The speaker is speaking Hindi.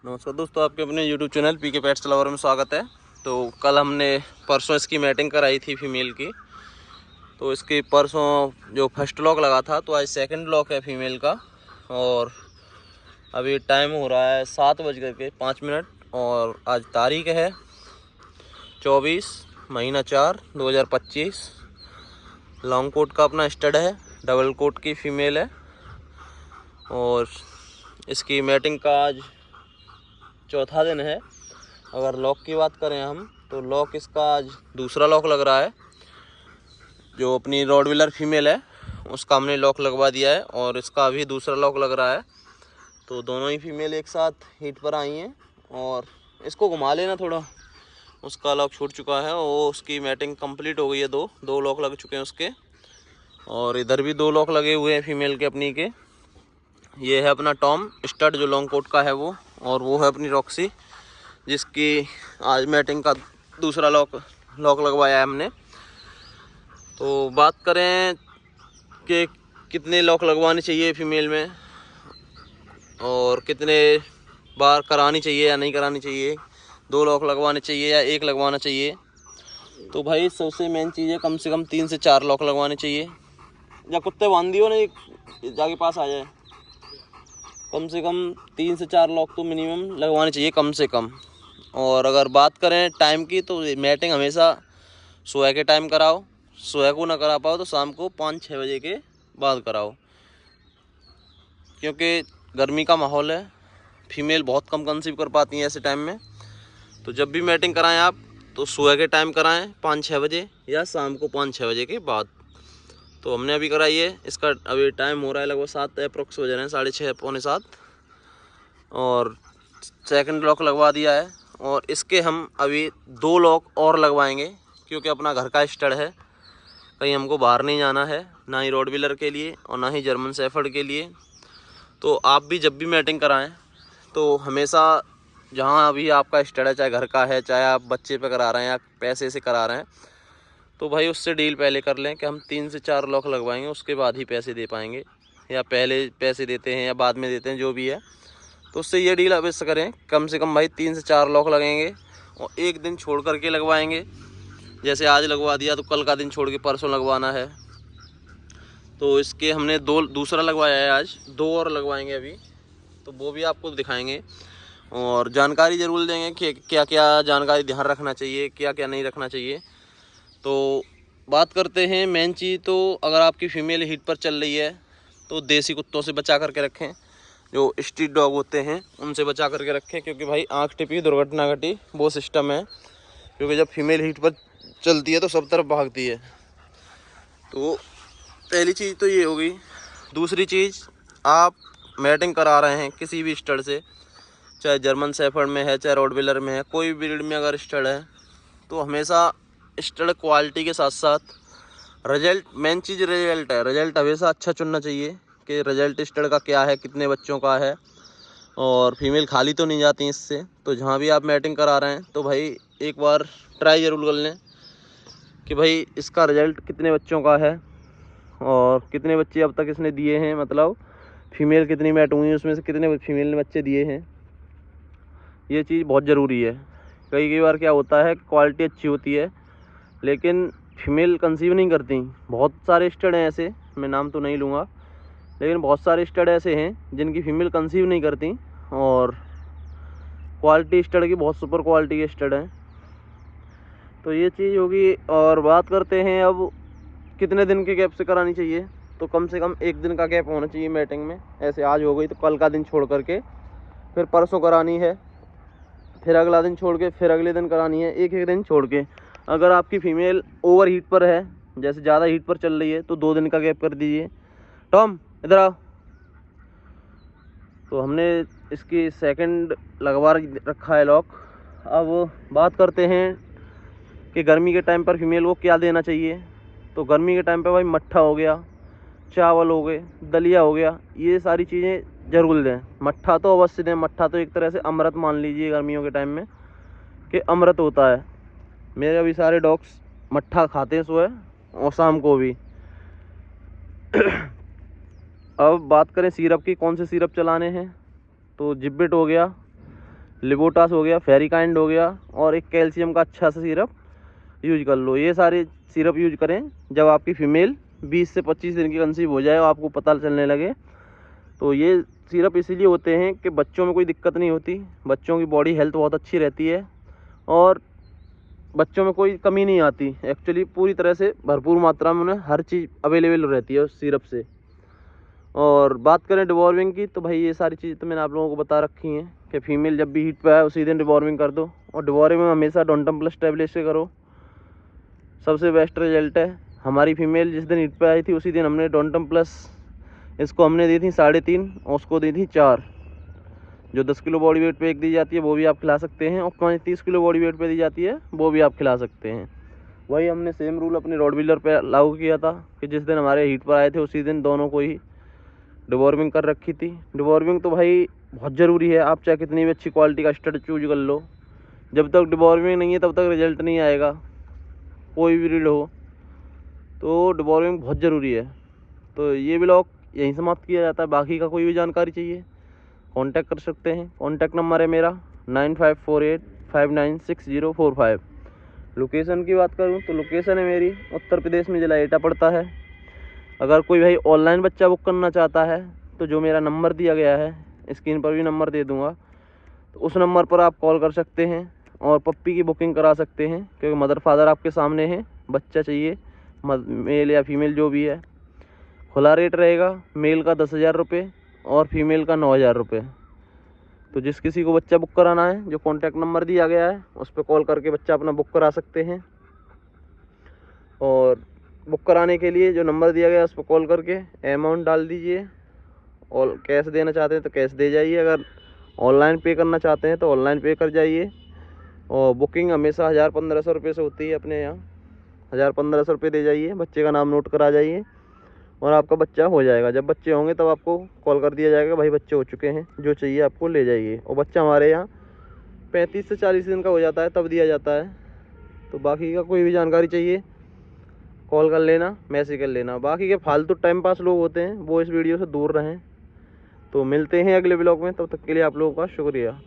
नमस्कार दोस्तों, आपके अपने YouTube channel PK pets lover में स्वागत है। तो कल हमने परसों इसकी मैटिंग कराई थी फीमेल की। तो इसकी परसों जो फर्स्ट लॉक लगा था, तो आज सेकंड लॉक है फीमेल का। और अभी टाइम हो रहा है 7:05 और आज तारीख है 24/4/2025। लॉन्ग कोट का अपना स्टड है, डबल कोट की फ़ीमेल है। और इसकी मैटिंग का आज चौथा दिन है। अगर लॉक की बात करें हम, तो लॉक इसका आज दूसरा लॉक लग रहा है। जो अपनी रॉडविलर फीमेल है उसका हमने लॉक लगवा दिया है और इसका अभी दूसरा लॉक लग रहा है। तो दोनों ही फीमेल एक साथ हीट पर आई हैं। और इसको घुमा लेना थोड़ा, उसका लॉक छूट चुका है। वो उसकी मैटिंग कंप्लीट हो गई है। दो लॉक लग चुके हैं उसके। और इधर भी 2 लॉक लगे हुए हैं फीमेल के अपनी के। ये है अपना टॉम स्टड जो लॉन्ग कोट का है वो, और वो है अपनी रॉक्सी जिसकी आज मैटिंग का दूसरा लॉक लगवाया है हमने। तो बात करें कि कितने लॉक लगवाने चाहिए फीमेल में और कितने बार करानी चाहिए या नहीं करानी चाहिए, 2 लॉक लगवाने चाहिए या 1 लगवाना चाहिए। तो भाई सबसे मेन चीज़ है, कम से कम 3 से 4 लॉक लगवाने चाहिए। या कुत्ते बांध दियो ना, जाके पास आ जाए। कम से कम 3 से 4 लॉक तो मिनिमम लगवाने चाहिए कम से कम। और अगर बात करें टाइम की, तो मैटिंग हमेशा सुबह के टाइम कराओ। सुबह को ना करा पाओ तो शाम को 5-6 बजे के बाद कराओ, क्योंकि गर्मी का माहौल है। फीमेल बहुत कम कंसीव कर पाती हैं ऐसे टाइम में। तो जब भी मैटिंग कराएं आप, तो सुबह के टाइम कराएं 5-6 बजे या शाम को 5-6 बजे के बाद। तो हमने अभी कराई है। इसका अभी टाइम हो रहा है लगभग 7 अप्रोक्स बज रहे हैं, 6:30 पौने 7। और सेकंड लॉक लगवा दिया है। और इसके हम अभी 2 लॉक और लगवाएंगे, क्योंकि अपना घर का स्टड है। कहीं हमको बाहर नहीं जाना है, ना ही रॉडविलर के लिए और ना ही जर्मन शेफर्ड के लिए। तो आप भी जब भी मैटिंग कराएं, तो हमेशा जहां अभी आपका स्टड है, चाहे घर का है, चाहे आप बच्चे पे करा रहे हैं या पैसे से करा रहे हैं, तो भाई उससे डील पहले कर लें कि हम 3 से 4 लॉक लगवाएंगे, उसके बाद ही पैसे दे पाएंगे। या पहले पैसे देते हैं या बाद में देते हैं, जो भी है। तो उससे ये डील अवश्य करें, कम से कम भाई 3 से 4 लॉक लगेंगे। और एक दिन छोड़ करके लगवाएंगे। जैसे आज लगवा दिया तो कल का दिन छोड़ के परसों लगवाना है। तो इसके हमने दूसरा लगवाया है, आज 2 और लगवाएंगे अभी। तो वो भी आपको दिखाएंगे और जानकारी ज़रूर देंगे कि क्या क्या जानकारी ध्यान रखना चाहिए, क्या क्या नहीं रखना चाहिए। तो बात करते हैं मेन चीज़। तो अगर आपकी फ़ीमेल हीट पर चल रही है, तो देसी कुत्तों से बचा करके रखें। जो स्ट्रीट डॉग होते हैं उनसे बचा करके रखें, क्योंकि भाई आँख टिपी दुर्घटना घटी वो सिस्टम है। क्योंकि जब फीमेल हीट पर चलती है तो सब तरफ भागती है। तो पहली चीज़ तो ये होगी। दूसरी चीज़, आप मैटिंग करा रहे हैं किसी भी स्टड से, चाहे जर्मन शेफर्ड में है, चाहे रॉडविलर में है, कोई भी ब्रीड में अगर स्टड है, तो हमेशा स्टड क्वालिटी के साथ साथ रिजल्ट, मेन चीज़ रिजल्ट है। रिजल्ट हमेशा अच्छा चुनना चाहिए कि रिजल्ट स्टड का क्या है, कितने बच्चों का है। और फीमेल खाली तो नहीं जाती इससे। तो जहाँ भी आप मैटिंग करा रहे हैं, तो भाई एक बार ट्राई ज़रूर कर लें कि भाई इसका रिजल्ट कितने बच्चों का है और कितने बच्चे अब तक इसने दिए हैं। मतलब फीमेल कितनी मैट हुई, उसमें से कितने फीमेल ने बच्चे दिए हैं। ये चीज़ बहुत ज़रूरी है। कई बार क्या होता है, क्वालिटी अच्छी होती है लेकिन फीमेल कंसीव नहीं करती। बहुत सारे स्टड हैं ऐसे, मैं नाम तो नहीं लूँगा, लेकिन बहुत सारे स्टड ऐसे हैं जिनकी फ़ीमेल कंसीव नहीं करती। और क्वालिटी स्टड की बहुत सुपर क्वालिटी के स्टड हैं। तो ये चीज़ होगी। और बात करते हैं अब कितने दिन के गैप से करानी चाहिए। तो कम से कम 1 दिन का गैप होना चाहिए मैटिंग में। ऐसे आज हो गई तो कल का दिन छोड़ करके फिर परसों करानी है, फिर अगला दिन छोड़ के फिर अगले दिन करानी है, एक दिन छोड़ के। अगर आपकी फ़ीमेल ओवर हीट पर है, जैसे ज़्यादा हीट पर चल रही है, तो 2 दिन का गैप कर दीजिए। टॉम इधर आओ। तो हमने इसकी सेकंड लगवा रखा है लॉक। अब बात करते हैं कि गर्मी के टाइम पर फीमेल को क्या देना चाहिए। तो गर्मी के टाइम पर भाई मट्ठा हो गया, चावल हो गए, दलिया हो गया, ये सारी चीज़ें ज़रूर दें। मट्ठा तो अवश्य दें। मट्ठा तो एक तरह से अमृत मान लीजिए गर्मियों के टाइम में, कि अमृत होता है। मेरे अभी सारे डॉग्स मट्ठा खाते हैं सुबह और शाम को भी। अब बात करें सिरप की, कौन से सिरप चलाने हैं। तो जिब्बिट हो गया, लिबोटास हो गया, फेरिकाइंड हो गया, और एक कैल्शियम का अच्छा सा सिरप यूज कर लो। ये सारे सिरप यूज करें जब आपकी फीमेल 20 से 25 दिन की कंसीव हो जाए और आपको पता चलने लगे। तो ये सिरप इसीलिए होते हैं कि बच्चों में कोई दिक्कत नहीं होती, बच्चों की बॉडी हेल्थ बहुत अच्छी रहती है और बच्चों में कोई कमी नहीं आती। एक्चुअली पूरी तरह से भरपूर मात्रा में उन्हें हर चीज़ अवेलेबल रहती है उस सिरप से। और बात करें डिवॉर्मिंग की, तो भाई ये सारी चीज़ तो मैंने आप लोगों को बता रखी हैं कि फीमेल जब भी हीट पे आए उसी दिन डिवॉर्मिंग कर दो। और डिवॉर्मिंग में हमेशा डोंटम प्लस टैबलेट से करो, सबसे बेस्ट रिजल्ट है। हमारी फीमेल जिस दिन हीट पे आई थी उसी दिन हमने डोंटम प्लस इसको हमने दी थी 3.5 और उसको दी थी 4। जो 10 किलो बॉडी वेट पे एक दी जाती है वो भी आप खिला सकते हैं, और 35 किलो बॉडी वेट पे दी जाती है वो भी आप खिला सकते हैं। वही हमने सेम रूल अपने रॉडविलर पे लागू किया था कि जिस दिन हमारे हीट पर आए थे उसी दिन दोनों को ही डिवॉर्मिंग कर रखी थी। डिवॉर्मिंग तो भाई बहुत ज़रूरी है, आप चाहे कितनी भी अच्छी क्वालिटी का स्टड चूज कर लो, जब तक डिवॉर्मिंग नहीं है तब तक रिजल्ट नहीं आएगा, कोई भी रीड हो। तो डिवॉर्मिंग बहुत ज़रूरी है। तो ये ब्लॉग यहीं समाप्त किया जाता है। बाकी का कोई भी जानकारी चाहिए कांटेक्ट कर सकते हैं। कांटेक्ट नंबर है मेरा 9548596045। लोकेशन की बात करूं तो लोकेशन है मेरी उत्तर प्रदेश में, जिला एटा पड़ता है। अगर कोई भाई ऑनलाइन बच्चा बुक करना चाहता है तो जो मेरा नंबर दिया गया है, स्क्रीन पर भी नंबर दे दूंगा, तो उस नंबर पर आप कॉल कर सकते हैं और पप्पी की बुकिंग करा सकते हैं, क्योंकि मदर फादर आपके सामने हैं। बच्चा चाहिए मेल या फीमेल जो भी है। खुला रेट रहेगा, मेल का 10,000 रुपये और फीमेल का 9,000 रुपये। तो जिस किसी को बच्चा बुक कराना है, जो कॉन्टैक्ट नंबर दिया गया है उस पर कॉल करके बच्चा अपना बुक करा सकते हैं। और बुक कराने के लिए जो नंबर दिया गया है उस पर कॉल करके अमाउंट डाल दीजिए, और कैश देना चाहते हैं तो कैश दे जाइए, अगर ऑनलाइन पे करना चाहते हैं तो ऑनलाइन पे कर जाइए। और बुकिंग हमेशा 1,000-1,500 रुपये से होती है अपने यहाँ। 1,000-1,500 रुपये दे जाइए, बच्चे का नाम नोट करा जाइए और आपका बच्चा हो जाएगा। जब बच्चे होंगे तब आपको कॉल कर दिया जाएगा, भाई बच्चे हो चुके हैं, जो चाहिए आपको ले जाइए। और बच्चा हमारे यहाँ 35 से 40 दिन का हो जाता है तब दिया जाता है। तो बाकी का कोई भी जानकारी चाहिए कॉल कर लेना, मैसेज कर लेना। बाकी के फालतू टाइम पास लोग होते हैं वो इस वीडियो से दूर रहें। तो मिलते हैं अगले ब्लॉग में, तब तक के लिए आप लोगों का शुक्रिया।